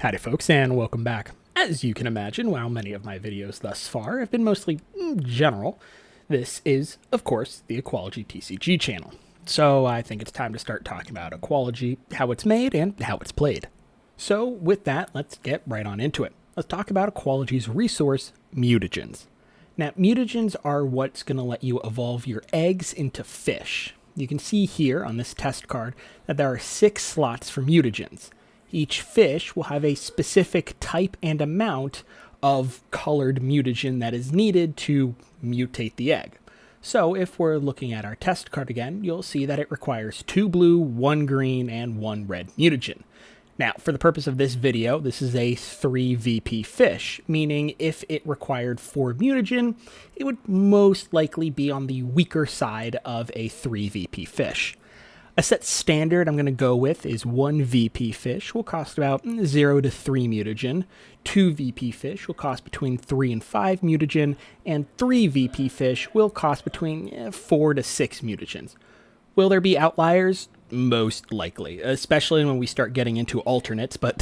Howdy folks, and welcome back. As you can imagine, while many of my videos thus far have been mostly general, this is, of course, the Aquology TCG channel. So I think it's time to start talking about Aquology, how it's made, and how it's played. So with that, let's get right on into it. Let's talk about Aquology's resource, Mutagens. Now, Mutagens are what's going to let you evolve your eggs into fish. You can see here on this test card that there are 6 slots for Mutagens. Each fish will have a specific type and amount of colored mutagen that is needed to mutate the egg. So if we're looking at our test card again, you'll see that it requires 2 blue, 1 green, and 1 red mutagen. Now, for the purpose of this video, this is a 3 VP fish, meaning if it required 4 mutagen, it would most likely be on the weaker side of a 3 VP fish. A set standard I'm going to go with is 1 VP fish will cost about 0 to 3 mutagen, 2 VP fish will cost between 3 and 5 mutagen, and 3 VP fish will cost between 4 to 6 mutagens. Will there be outliers? Most likely, especially when we start getting into alternates, but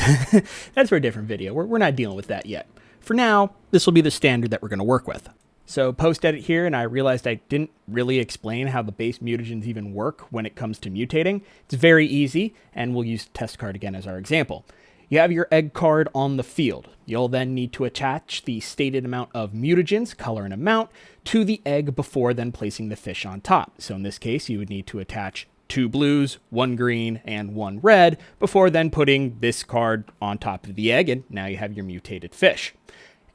that's for a different video. We're not dealing with that yet. For now, this will be the standard that we're going to work with. So post-edit here, and I realized I didn't really explain how the base mutagens even work when it comes to mutating. It's very easy, and we'll use the test card again as our example. You have your egg card on the field. You'll then need to attach the stated amount of mutagens, color and amount, to the egg before then placing the fish on top. So in this case, you would need to attach 2 blues, 1 green, and 1 red before then putting this card on top of the egg, and now you have your mutated fish.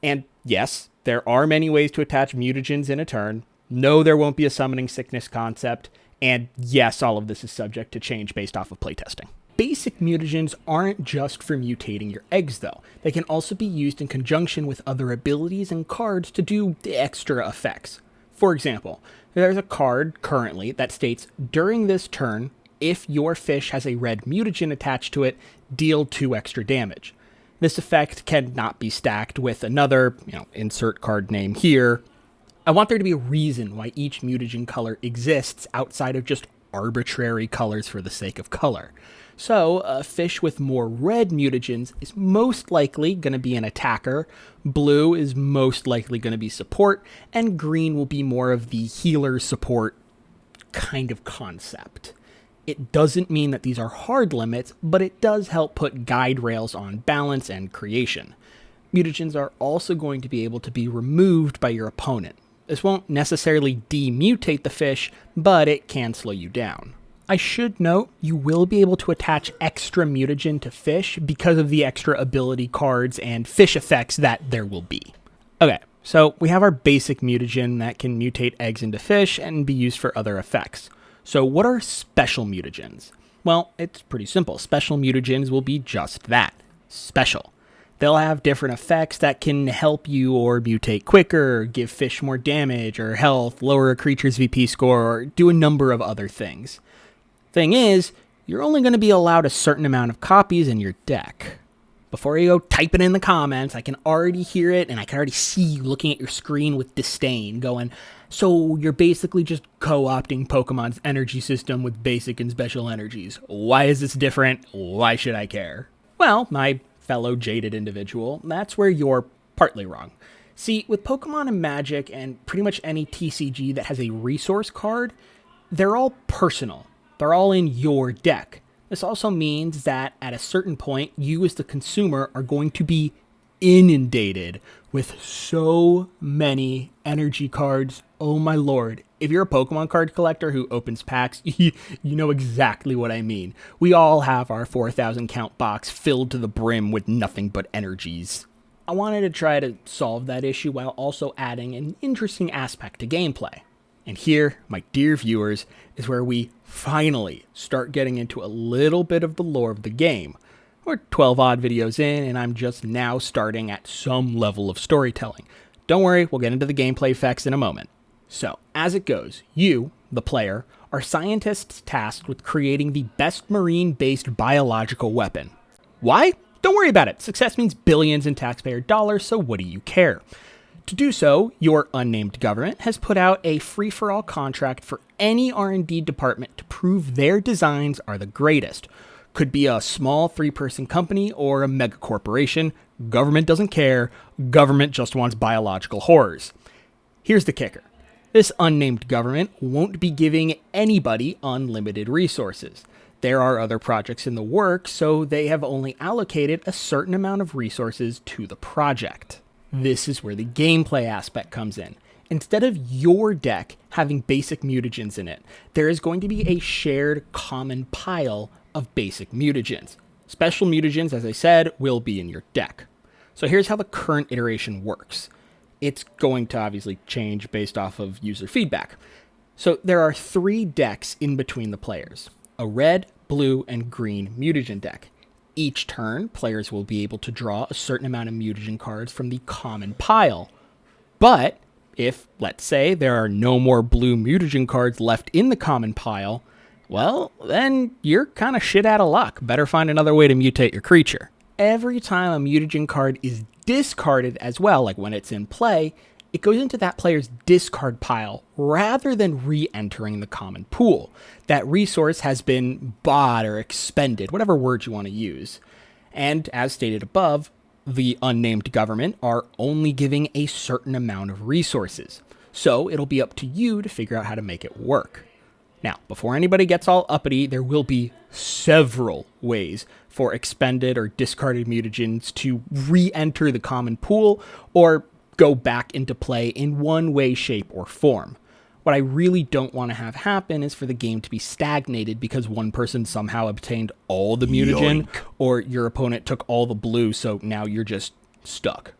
And yes, there are many ways to attach mutagens in a turn. No, there won't be a summoning sickness concept. And yes, all of this is subject to change based off of playtesting. Basic mutagens aren't just for mutating your eggs, though. They can also be used in conjunction with other abilities and cards to do extra effects. For example, there's a card currently that states, during this turn, if your fish has a red mutagen attached to it, deal 2 extra damage. This effect cannot be stacked with another, insert card name here. I want there to be a reason why each mutagen color exists outside of just arbitrary colors for the sake of color. So a fish with more red mutagens is most likely going to be an attacker, blue is most likely going to be support, and green will be more of the healer support kind of concept. It doesn't mean that these are hard limits, but it does help put guide rails on balance and creation. Mutagens are also going to be able to be removed by your opponent. This won't necessarily demutate the fish, but it can slow you down. I should note, you will be able to attach extra mutagen to fish because of the extra ability cards and fish effects that there will be. Okay, so we have our basic mutagen that can mutate eggs into fish and be used for other effects. So what are special mutagens? Well, it's pretty simple. Special mutagens will be just that, special. They'll have different effects that can help you or mutate quicker, give fish more damage or health, lower a creature's VP score, or do a number of other things. Thing is, you're only going to be allowed a certain amount of copies in your deck. Before you go type it in the comments, I can already hear it, and I can already see you looking at your screen with disdain, going, so you're basically just co-opting Pokemon's energy system with basic and special energies. Why is this different? Why should I care? Well, my fellow jaded individual, that's where you're partly wrong. See, with Pokemon and Magic, and pretty much any TCG that has a resource card, they're all personal. They're all in your deck. This also means that at a certain point, you as the consumer are going to be inundated with so many energy cards. Oh my lord. If you're a Pokemon card collector who opens packs, you know exactly what I mean. We all have our 4,000 count box filled to the brim with nothing but energies. I wanted to try to solve that issue while also adding an interesting aspect to gameplay. And here, my dear viewers, is where we finally start getting into a little bit of the lore of the game. We're 12 odd videos in, and I'm just now starting at some level of storytelling. Don't worry, we'll get into the gameplay effects in a moment. So, as it goes, you, the player, are scientists tasked with creating the best marine-based biological weapon. Why? Don't worry about it. Success means billions in taxpayer dollars, so what do you care? To do so, your unnamed government has put out a free-for-all contract for any R&D department to prove their designs are the greatest. Could be a small 3-person company or a mega corporation. Government doesn't care. Government just wants biological horrors. Here's the kicker. This unnamed government won't be giving anybody unlimited resources. There are other projects in the works, so they have only allocated a certain amount of resources to the project. This is where the gameplay aspect comes in. Instead of your deck having basic mutagens in it, there is going to be a shared common pile of basic mutagens. Special mutagens, as I said, will be in your deck. So here's how the current iteration works. It's going to obviously change based off of user feedback. So there are 3 decks in between the players. A red, blue, and green mutagen deck. Each turn, players will be able to draw a certain amount of mutagen cards from the common pile. But if, let's say, there are no more blue mutagen cards left in the common pile, well, then you're kind of shit out of luck. Better find another way to mutate your creature. Every time a mutagen card is discarded as well, like when it's in play, it goes into that player's discard pile rather than re-entering the common pool. That resource has been bought or expended, whatever word you want to use. And as stated above, the unnamed government are only giving a certain amount of resources. So it'll be up to you to figure out how to make it work. Now, before anybody gets all uppity, there will be several ways for expended or discarded mutagens to re-enter the common pool or go back into play in one way, shape, or form. What I really don't want to have happen is for the game to be stagnated because one person somehow obtained all the mutagen, or your opponent took all the blue, so now you're just stuck.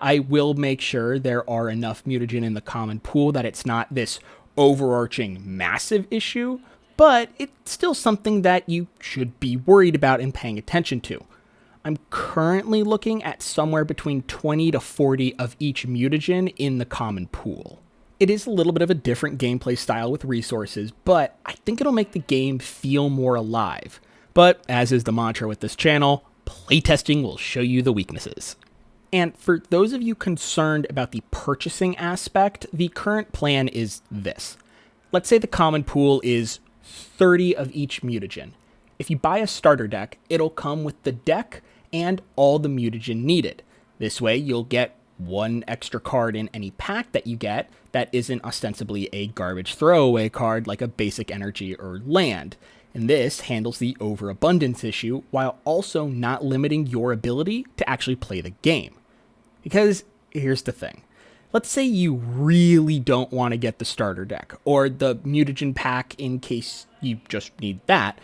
I will make sure there are enough mutagen in the common pool that it's not this overarching massive issue, but it's still something that you should be worried about and paying attention to. I'm currently looking at somewhere between 20 to 40 of each mutagen in the common pool. It is a little bit of a different gameplay style with resources, but I think it'll make the game feel more alive. But as is the mantra with this channel, playtesting will show you the weaknesses. And for those of you concerned about the purchasing aspect, the current plan is this. Let's say the common pool is 30 of each mutagen. If you buy a starter deck, it'll come with the deck and all the mutagen needed. This way, you'll get 1 extra card in any pack that you get that isn't ostensibly a garbage throwaway card like a basic energy or land. And this handles the overabundance issue while also not limiting your ability to actually play the game. Because here's the thing. Let's say you really don't want to get the starter deck or the mutagen pack in case you just need that.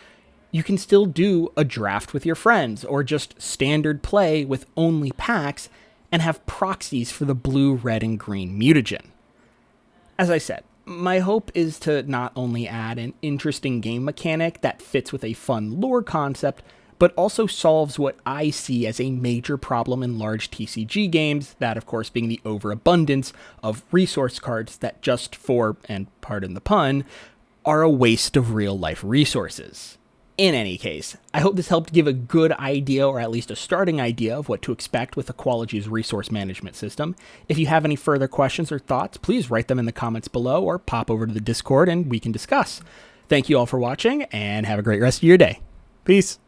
You can still do a draft with your friends or just standard play with only packs and have proxies for the blue, red, and green mutagen. As I said, my hope is to not only add an interesting game mechanic that fits with a fun lore concept, but also solves what I see as a major problem in large TCG games, that of course being the overabundance of resource cards that just for, and pardon the pun, are a waste of real-life resources. In any case, I hope this helped give a good idea, or at least a starting idea, of what to expect with Aquology's resource management system. If you have any further questions or thoughts, please write them in the comments below or pop over to the Discord and we can discuss. Thank you all for watching, and have a great rest of your day. Peace.